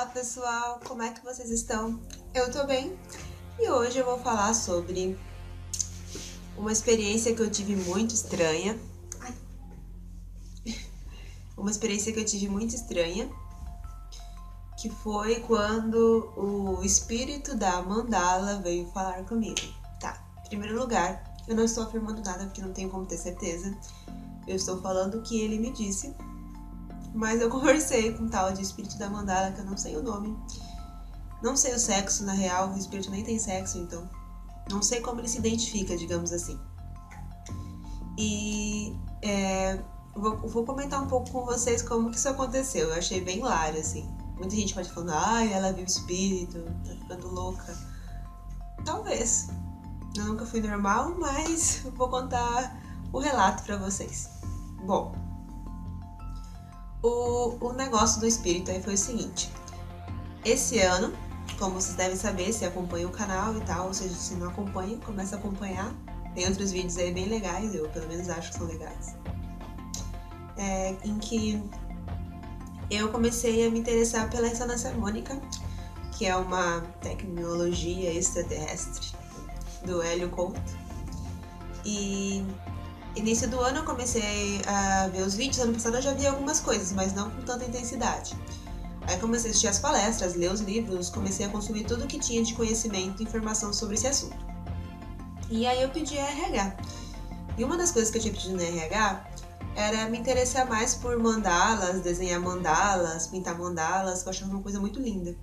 Olá pessoal, como é que vocês estão? Eu tô bem e hoje eu vou falar sobre uma experiência que eu tive muito estranha. Que foi quando o espírito da mandala veio falar comigo. Tá, em primeiro lugar, eu não estou afirmando nada porque não tenho como ter certeza. Eu estou falando o que ele me disse, mas eu conversei com um tal de espírito da mandala que eu não sei o nome. Não sei o sexo, na real, o espírito nem tem sexo, então não sei como ele se identifica, digamos assim. E vou comentar um pouco com vocês como que isso aconteceu. Eu achei bem hilário, assim. Muita gente pode falar, ai, ela viu espírito, tá ficando louca. Talvez. Eu nunca fui normal, mas eu vou contar o relato pra vocês. Bom, o negócio do espírito aí foi o seguinte. Esse ano, como vocês devem saber, se acompanha o canal e tal, ou seja, se não acompanha, começa a acompanhar. Tem outros vídeos aí bem legais, eu pelo menos acho que são legais. Em que eu comecei a me interessar pela ressonância harmônica, que é uma tecnologia extraterrestre do Hélio Couto. E início do ano eu comecei a ver os vídeos. Ano passado eu já vi algumas coisas, mas não com tanta intensidade. Aí comecei a assistir as palestras, ler os livros, comecei a consumir tudo que tinha de conhecimento e informação sobre esse assunto. E aí eu pedi a RH. E uma das coisas que eu tinha pedido na RH era me interessar mais por mandalas, desenhar mandalas, pintar mandalas, que eu achava uma coisa muito linda.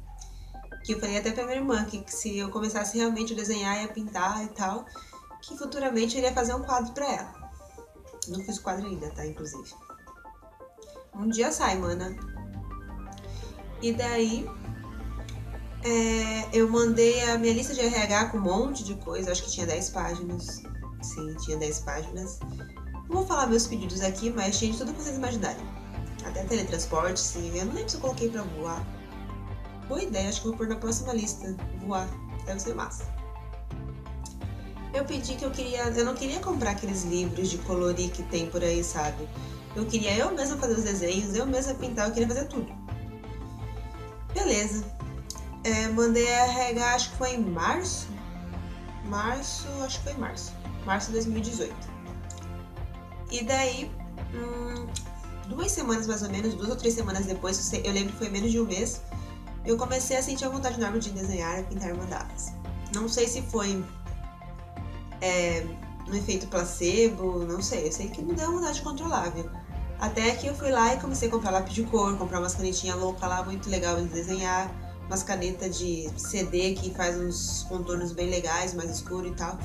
Que eu falei até pra minha irmã que se eu começasse realmente a desenhar e a pintar e tal, que futuramente eu iria fazer um quadro pra ela. Não fiz o quadro ainda, tá? Inclusive. Um dia sai, mana. E daí eu mandei a minha lista de RH com um monte de coisa, acho que tinha 10 páginas. Sim, tinha 10 páginas. Não vou falar meus pedidos aqui, mas tinha de tudo que vocês imaginarem. Até teletransporte, sim. Eu não lembro se eu coloquei pra voar. Boa ideia, acho que eu vou pôr na próxima lista. Voar, deve ser massa. Eu pedi que eu não queria comprar aqueles livros de colorir que tem por aí, sabe? Eu queria eu mesma fazer os desenhos, eu mesma pintar, eu queria fazer tudo. Beleza. Mandei a RH, acho que foi em março. Março de 2018. E daí, 2 semanas mais ou menos, 2 ou 3 semanas depois, eu lembro que foi menos de um mês, eu comecei a sentir a vontade enorme de desenhar e pintar mandalas. Não sei se foi um efeito placebo, não sei, eu sei que me deu uma vontade controlável. Até que eu fui lá e comecei a comprar lápis de cor, comprar umas canetinhas loucas lá, muito legal de desenhar, umas canetas de CD que faz uns contornos bem legais, mais escuro e tal.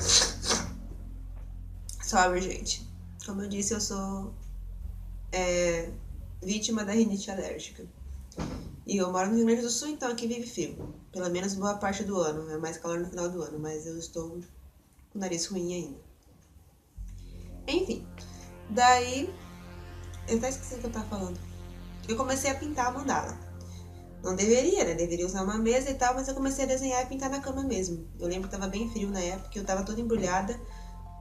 Sorry, gente. Como eu disse, eu sou vítima da rinite alérgica. E eu moro no Rio Grande do Sul, então aqui vive frio. Pelo menos boa parte do ano. É mais calor no final do ano, mas eu estou com o nariz ruim ainda. Enfim, daí eu até esqueci o que eu tava falando. Eu comecei a pintar a mandala. Não deveria, né? Deveria usar uma mesa e tal, mas eu comecei a desenhar e pintar na cama mesmo. Eu lembro que tava bem frio na época, eu tava toda embrulhada,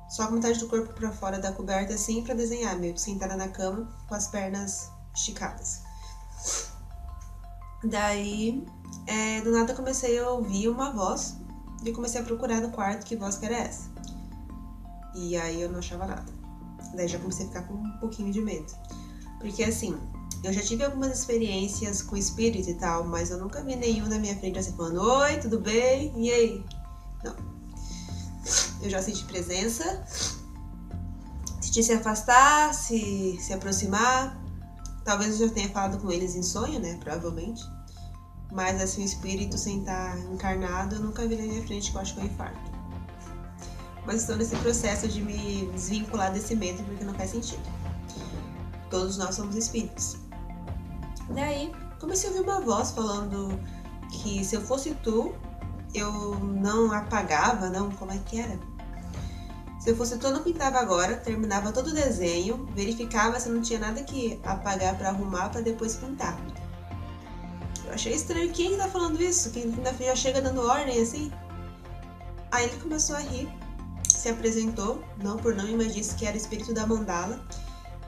só com metade do corpo pra fora da coberta, assim, pra desenhar, meio que sentada na cama, com as pernas esticadas. Daí, do nada eu comecei a ouvir uma voz, e eu comecei a procurar no quarto que voz que era essa. E aí eu não achava nada. Daí já comecei a ficar com um pouquinho de medo. Porque assim, eu já tive algumas experiências com espírito e tal, mas eu nunca vi nenhum na minha frente assim falando, oi, tudo bem? E aí? Não. Eu já senti presença, senti se afastar, se aproximar. Talvez eu já tenha falado com eles em sonho, né? Provavelmente. Mas assim, o espírito sem estar encarnado, eu nunca vi na minha frente, que eu acho que é um infarto. Mas estou nesse processo de me desvincular desse medo, porque não faz sentido. Todos nós somos espíritos. Daí, comecei a ouvir uma voz falando que se eu fosse tu, eu não apagava, não, como é que era? Se eu fosse tu, eu não pintava agora, terminava todo o desenho, verificava se não tinha nada que apagar pra arrumar pra depois pintar. Eu achei estranho, quem tá falando isso? Quem já chega dando ordem assim? Aí ele começou a rir, se apresentou, não por não, mas disse que era o espírito da mandala,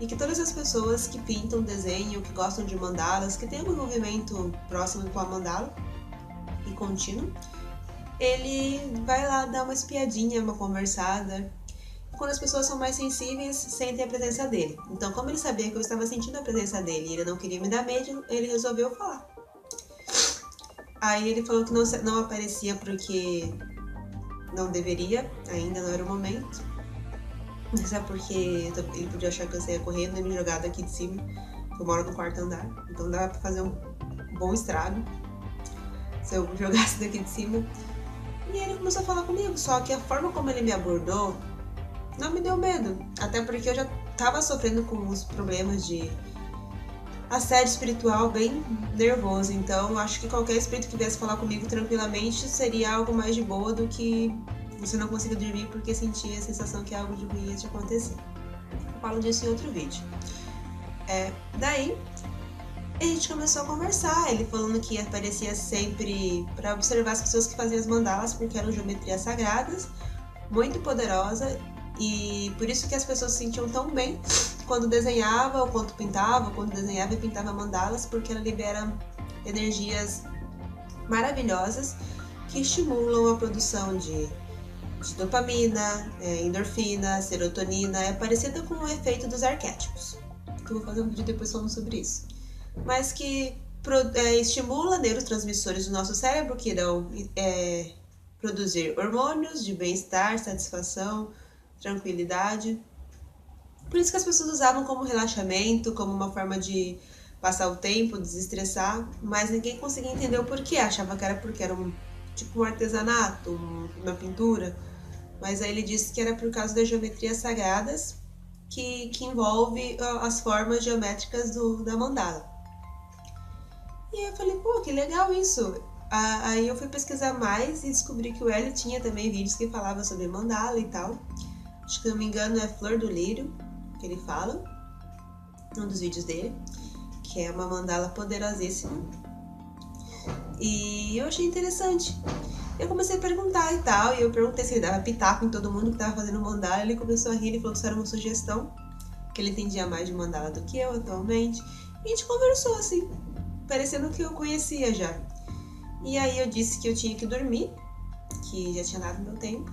e que todas as pessoas que pintam desenho, que gostam de mandalas, que tem um envolvimento próximo com a mandala e contínuo, ele vai lá dar uma espiadinha, uma conversada. Quando as pessoas são mais sensíveis, sentem a presença dele. Então, como ele sabia que eu estava sentindo a presença dele e ele não queria me dar medo, ele resolveu falar. Aí ele falou que não aparecia porque não deveria, ainda não era o momento. Mas é porque ele podia achar que eu saía correndo e me jogar daqui de cima. Eu moro no quarto andar, então dava pra fazer um bom estrago se eu jogasse daqui de cima. E ele começou a falar comigo, só que a forma como ele me abordou não me deu medo. Até porque eu já tava sofrendo com uns problemas de assédio espiritual bem nervoso. Então acho que qualquer espírito que viesse falar comigo tranquilamente seria algo mais de boa do que você não conseguir dormir porque sentia a sensação que algo de ruim ia te acontecer. Eu falo disso em outro vídeo. Daí a gente começou a conversar, ele falando que aparecia sempre para observar as pessoas que faziam as mandalas, porque eram geometrias sagradas, muito poderosa, e por isso que as pessoas se sentiam tão bem quando desenhava, ou quando pintava, ou quando desenhava e pintava mandalas, porque ela libera energias maravilhosas que estimulam a produção de dopamina, endorfina, serotonina, é parecida com o efeito dos arquétipos, que eu vou fazer um vídeo depois falando sobre isso, mas que estimula neurotransmissores do nosso cérebro que irão produzir hormônios de bem-estar, satisfação, tranquilidade. Por isso que as pessoas usavam como relaxamento, como uma forma de passar o tempo, desestressar, mas ninguém conseguia entender o porquê. Achava que era porque era tipo um artesanato, uma pintura, mas aí ele disse que era por causa das geometrias sagradas que envolve as formas geométricas da mandala. E aí eu falei, pô, que legal isso. Aí eu fui pesquisar mais e descobri que o Hélio tinha também vídeos que falavam sobre mandala e tal. Acho que, não me engano, é Flor do Lírio que ele fala, um dos vídeos dele, que é uma mandala poderosíssima. E eu achei interessante. Eu comecei a perguntar e tal, e eu perguntei se ele dava pitaco em todo mundo que tava fazendo mandala. Ele começou a rir, ele falou que isso era uma sugestão, que ele entendia mais de mandala do que eu atualmente. E a gente conversou assim, parecendo que eu conhecia já. E aí eu disse que eu tinha que dormir, que já tinha dado meu tempo.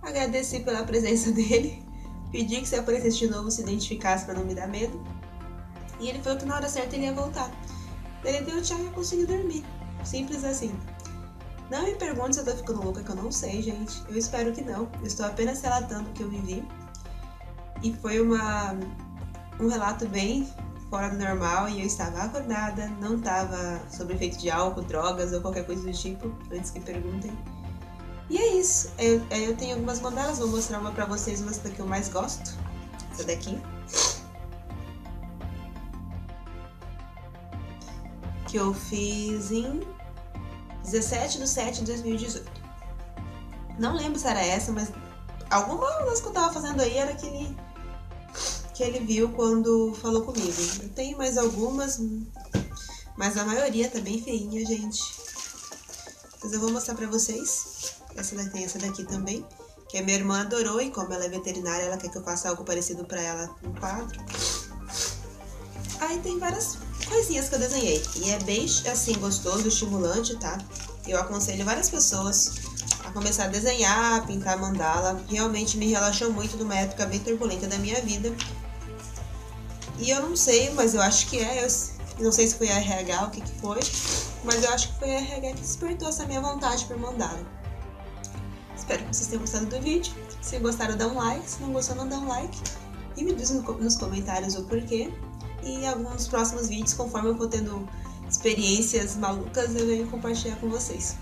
Agradeci pela presença dele, pedi que se aparecesse de novo se identificasse para não me dar medo. E ele falou que na hora certa ele ia voltar. Ele deu tchau e eu consegui dormir. Simples assim. Não me pergunte se eu tô ficando louca, que eu não sei, gente. Eu espero que não. Eu estou apenas relatando o que eu vivi. E foi um relato bem fora do normal e eu estava acordada, não estava sob efeito de álcool, drogas ou qualquer coisa do tipo, antes que perguntem. E é isso. Eu tenho algumas mandalas, vou mostrar uma pra vocês, uma da que eu mais gosto. Essa daqui. Que eu fiz em 17/7/2018. Não lembro se era essa, mas alguma das que eu tava fazendo aí era que ele viu quando falou comigo. Eu tenho mais algumas, mas a maioria tá bem feinha, gente. Mas eu vou mostrar pra vocês. Tem essa daqui também, que a minha irmã adorou, e como ela é veterinária, ela quer que eu faça algo parecido pra ela no quadro. Aí tem várias coisinhas que eu desenhei, e é bem, assim, gostoso, estimulante, tá? Eu aconselho várias pessoas a começar a desenhar, a pintar mandala. Realmente me relaxou muito numa época bem turbulenta da minha vida. E eu não sei, mas eu acho que eu não sei se foi a RH, o que foi, mas eu acho que foi a RH que despertou essa minha vontade por mandala. Espero que vocês tenham gostado do vídeo. Se gostaram, dá um like. Se não gostou, não dá um like. E me diz nos comentários o porquê. E alguns próximos vídeos, conforme eu for tendo experiências malucas, eu venho compartilhar com vocês.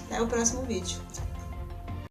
Até o próximo vídeo.